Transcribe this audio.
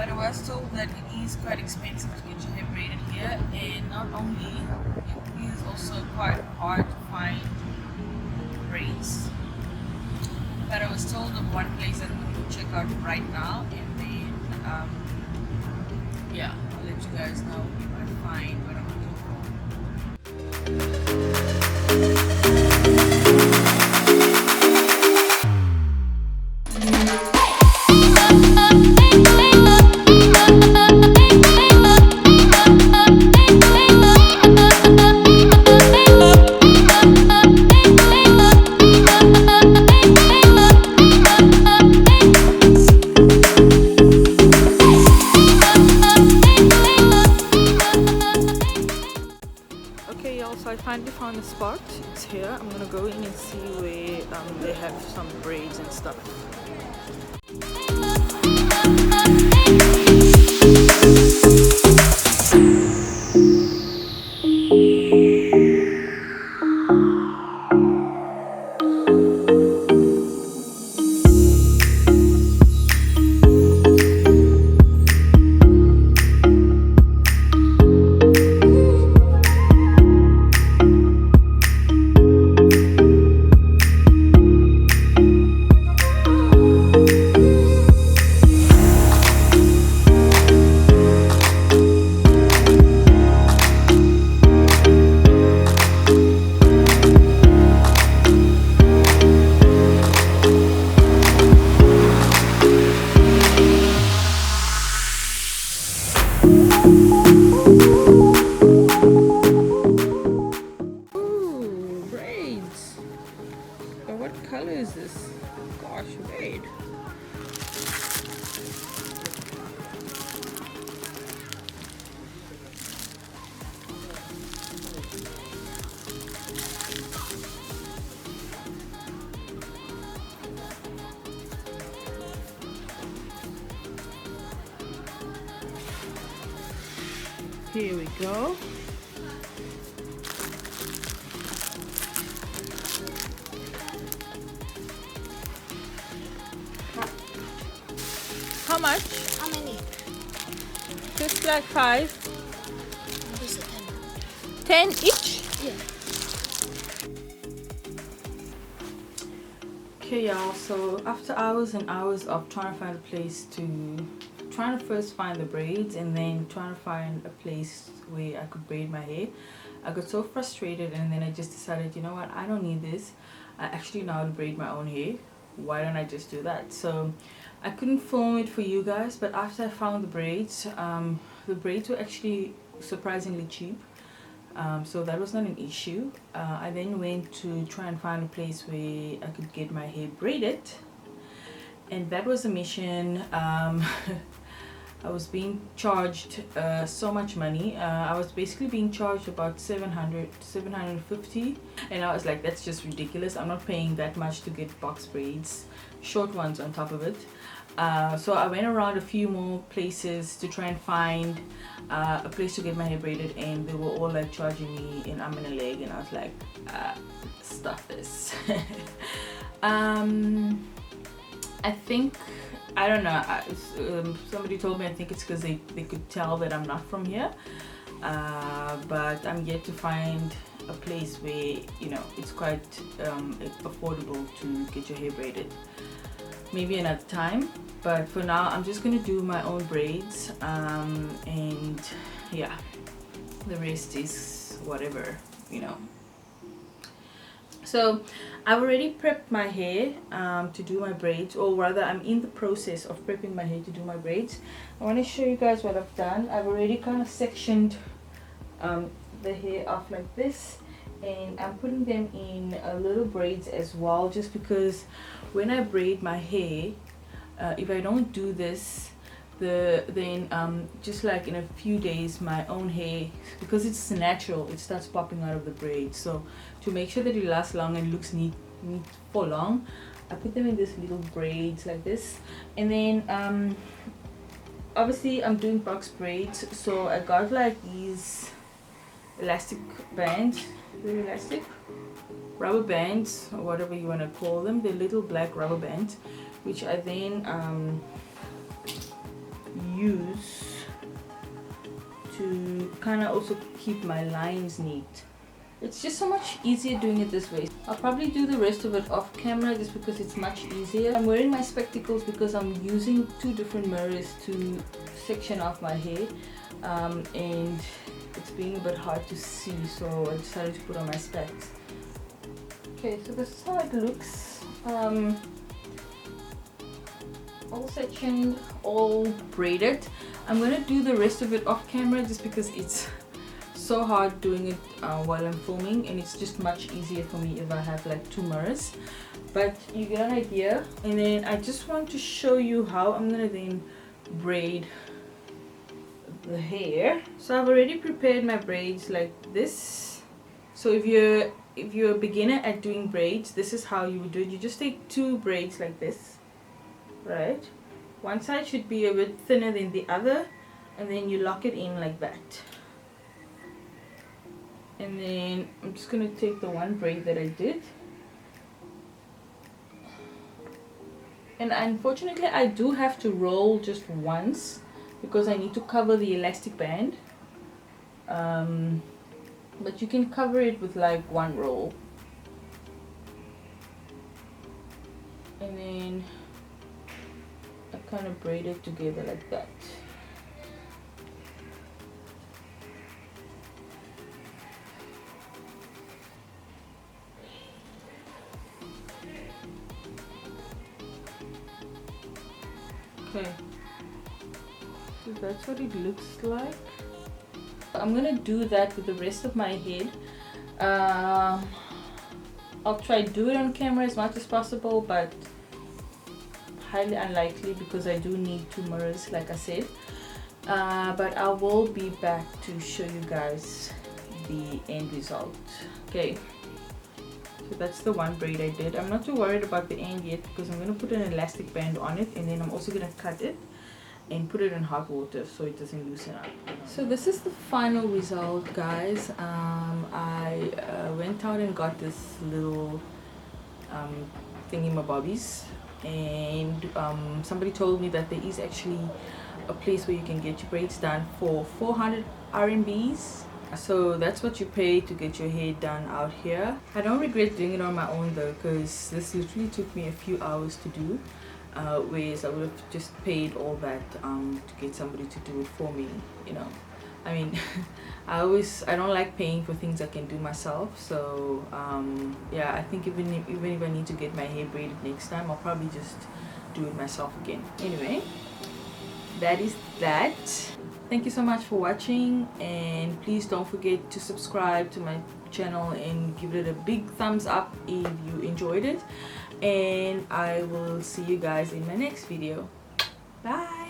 but I was told that it is quite expensive to get your hair braided here, and not only, it is also quite hard to find braids. But I was told of one place that I'm going to check out right now, and then yeah, I'll let you guys know if I find what I'm looking Okay, y'all, so I finally found a spot. It's here. I'm gonna go in and see where they have some braids and stuff. Ooh, braids. But what color is this? Gosh, braid. Here we go. How much? How many? Just like 5. This is 10. 10 each? Yeah. Okay, y'all, so after hours and hours of trying to find a place trying to first find the braids and then trying to find a place where I could braid my hair, I got so frustrated, and then I just decided, you know what, I don't need this. I actually know how to braid my own hair. Why don't I just do that? So I couldn't film it for you guys, but after I found the braids were actually surprisingly cheap. So that was not an issue. I then went to try and find a place where I could get my hair braided, and that was a mission. I was being charged so much money. I was basically being charged about 750, and I was like, that's just ridiculous. I'm not paying that much to get box braids, short ones on top of it. So I went around a few more places to try and find a place to get my hair braided, and they were all like charging me an arm and a leg, and I was like, stuff this. I think, I don't know, somebody told me I think it's because they could tell that I'm not from here, but I'm yet to find a place where, you know, it's quite affordable to get your hair braided. Maybe another time, but for now I'm just gonna do my own braids, and yeah, the rest is whatever, you know. So I've already prepped my hair to do my braids, or rather I'm in the process of prepping my hair to do my braids. I want to show you guys what I've done. I've already kind of sectioned the hair off like this, and I'm putting them in little braids as well, just because when I braid my hair, if I don't do this, then just like in a few days my own hair, because it's natural, it starts popping out of the braid. So to make sure that it lasts long and looks neat for long, I put them in these little braids like this. And then obviously I'm doing box braids, so I got like these elastic bands, very elastic rubber bands, or whatever you want to call them. They're little black rubber bands, which I then use to kind of also keep my lines neat. It's just so much easier doing it this way. I'll probably do the rest of it off camera just because it's much easier. I'm wearing my spectacles because I'm using two different mirrors to section off my hair, and it's being a bit hard to see, so I decided to put on my specs. Okay, so this is how it looks. All sectioned, all braided. I'm gonna do the rest of it off camera just because it's so hard doing it while I'm filming, and it's just much easier for me if I have like two mirrors. But you get an idea. And then I just want to show you how I'm gonna then braid the hair. So I've already prepared my braids like this. So if you're a beginner at doing braids, this is how you would do it. You just take two braids like this, right? One side should be a bit thinner than the other, and then you lock it in like that. And then I'm just going to take the one braid that I did, and unfortunately I do have to roll just once because I need to cover the elastic band, but you can cover it with like one roll. And then I kind of braid it together like that. Okay, so that's what it looks like. I'm gonna do that with the rest of my head. I'll try to do it on camera as much as possible, but highly unlikely because I do need two mirrors like I said. But I will be back to show you guys the end result. Okay, so that's the one braid I did. I'm not too worried about the end yet because I'm going to put an elastic band on it, and then I'm also going to cut it and put it in hot water so it doesn't loosen up. So this is the final result, guys. I went out and got this little thingy-mabobbies, and somebody told me that there is actually a place where you can get your braids done for 400 RMBs. So that's what you pay to get your hair done out here. I don't regret doing it on my own though, because this literally took me a few hours to do, whereas I would have just paid all that to get somebody to do it for me, you know. I mean, I don't like paying for things I can do myself. So yeah, I think even if I need to get my hair braided next time, I'll probably just do it myself again. Anyway, that is that. Thank you so much for watching, and please don't forget to subscribe to my channel and give it a big thumbs up if you enjoyed it, and I will see you guys in my next video. Bye.